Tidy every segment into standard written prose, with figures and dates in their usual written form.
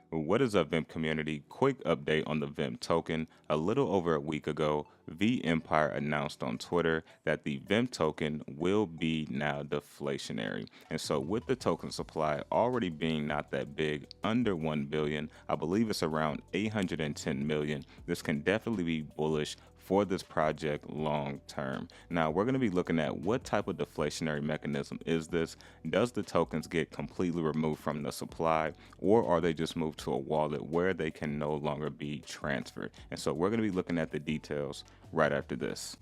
What is up, Vemp community? Quick update on the Vemp token. A little over a week ago, 𝗑𝗢𝗡𝗑 announced on Twitter that the Vemp token will be now deflationary. And so with the token supply already being not that big, under 1 billion, I believe it's around 810 million, this can definitely be bullish for this project long term. Now we're going to be looking at what type of deflationary mechanism is this. Does the tokens get completely removed from the supply, or are they just moved to a wallet where they can no longer be transferred? And so we're going to be looking at the details right after this.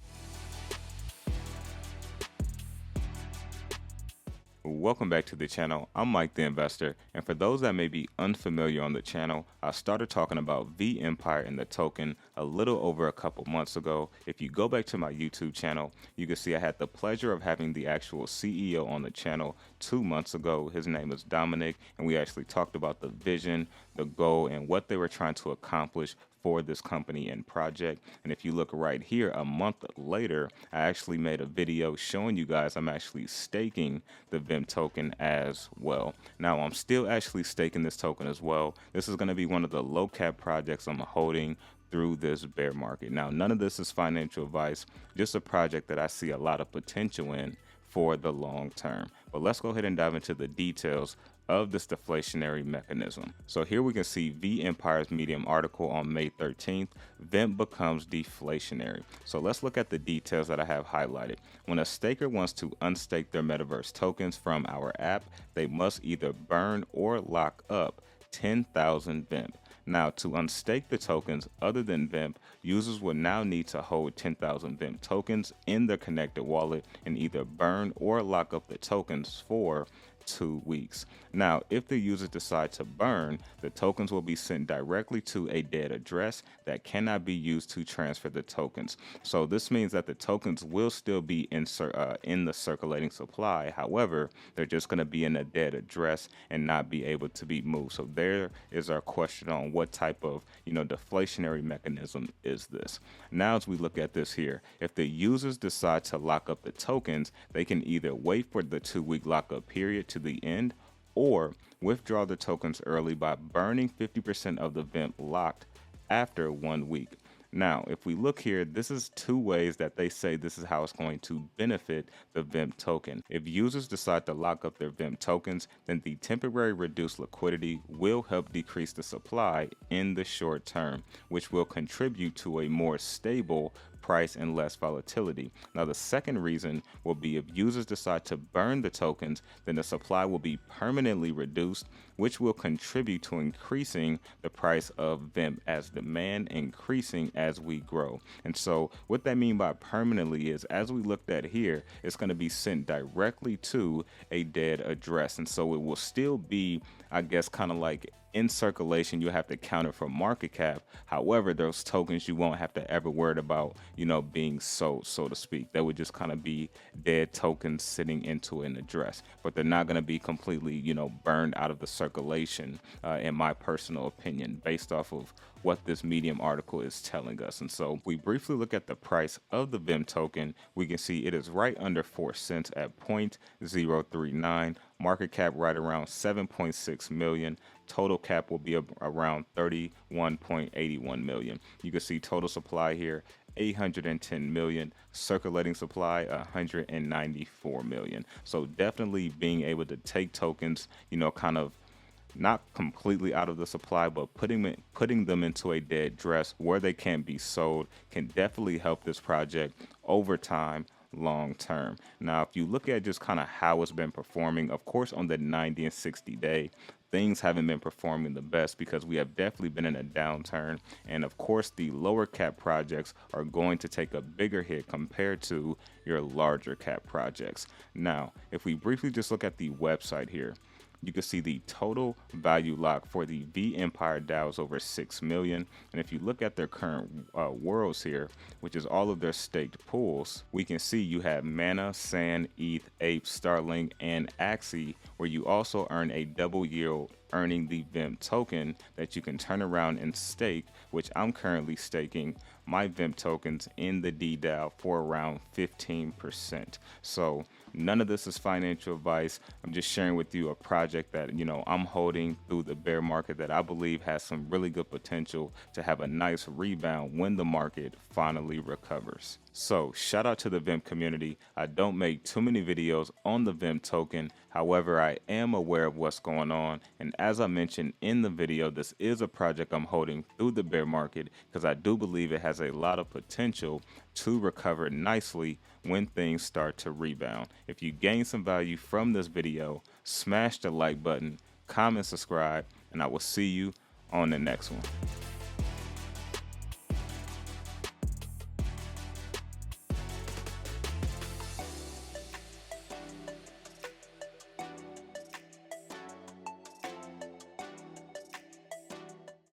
Welcome back to the channel. I'm Mike the Investor, and for those that may be unfamiliar on the channel, I started talking about 𝗑𝗢𝗡𝗑 and the token a little over a couple months ago. If you go back to my YouTube channel, you can see I had the pleasure of having the actual CEO on the channel 2 months ago. His name is Dominic, and we actually talked about the vision, the goal, and what they were trying to accomplish for this company and project. And if you look right here, a month later, I actually made a video showing you guys I'm actually staking the Vemp token as well. Now I'm still actually staking this token as well. This is going to be one of the low cap projects I'm holding through this bear market. Now, none of this is financial advice, just a project that I see a lot of potential in for the long term. But let's go ahead and dive into the details of this deflationary mechanism. So here we can see 𝗑𝗢𝗡𝗑's Medium article on May 13th, Vemp becomes deflationary. So let's look at the details that I have highlighted. When a staker wants to unstake their metaverse tokens from our app, they must either burn or lock up 10,000 Vemp. Now, to unstake the tokens other than Vemp, users will now need to hold 10,000 Vemp tokens in their connected wallet and either burn or lock up the tokens for 2 weeks. Now, if the users decide to burn, the tokens will be sent directly to a dead address that cannot be used to transfer the tokens. So this means that the tokens will still be in the circulating supply. However, they're just going to be in a dead address and not be able to be moved. So there is our question on what type of deflationary mechanism is this. Now, as we look at this here, if the users decide to lock up the tokens, they can either wait for the 2-week lockup period to the end, or withdraw the tokens early by burning 50% of the Vemp locked after 1 week. Now, if we look here, this is 2 ways that they say this is how it's going to benefit the Vemp token. If users decide to lock up their Vemp tokens, then the temporary reduced liquidity will help decrease the supply in the short term, which will contribute to a more stable price and less volatility. Now, the second reason will be if users decide to burn the tokens, then the supply will be permanently reduced, which will contribute to increasing the price of Vemp as demand increasing as we grow. And so what that means by permanently is, as we looked at here, it's going to be sent directly to a dead address. And so it will still be, I guess, kind of like in circulation. You have to count it for market cap. However, those tokens you won't have to ever worry about, being sold, so to speak. That would just kind of be dead tokens sitting into an address, but they're not going to be completely, burned out of the circulation, in my personal opinion, based off of what this Medium article is telling us. And so if we briefly look at the price of the Vemp token, we can see it is right under 4 cents at 0.039, market cap right around 7.6 million. Total cap will be around 31.81 million. You can see total supply here, 810 million, circulating supply 194 million. So definitely being able to take tokens, kind of not completely out of the supply, but putting them into a dead dress where they can be sold can definitely help this project over time, long term. Now, if you look at just kind of how it's been performing, of course, on the 90 and 60 day, things haven't been performing the best because we have definitely been in a downturn. And of course, the lower cap projects are going to take a bigger hit compared to your larger cap projects. Now, if we briefly just look at the website here, you can see the total value lock for the 𝗑𝗢𝗡𝗑 DAO is over 6 million. And if you look at their current worlds here, which is all of their staked pools, we can see you have Mana, Sand, ETH, Ape, Starlink, and Axie, where you also earn a double yield earning the Vemp token that you can turn around and stake, which I'm currently staking my Vemp tokens in the DDAO for around 15%. So None of this is financial advice. I'm just sharing with you a project that, I'm holding through the bear market that I believe has some really good potential to have a nice rebound when the market finally recovers. So shout out to the Vemp community. I don't make too many videos on the Vemp token. However, I am aware of what's going on. And as I mentioned in the video, this is a project I'm holding through the bear market because I do believe it has a lot of potential to recover nicely when things start to rebound. If you gain some value from this video, smash the like button, comment, subscribe, and I will see you on the next one.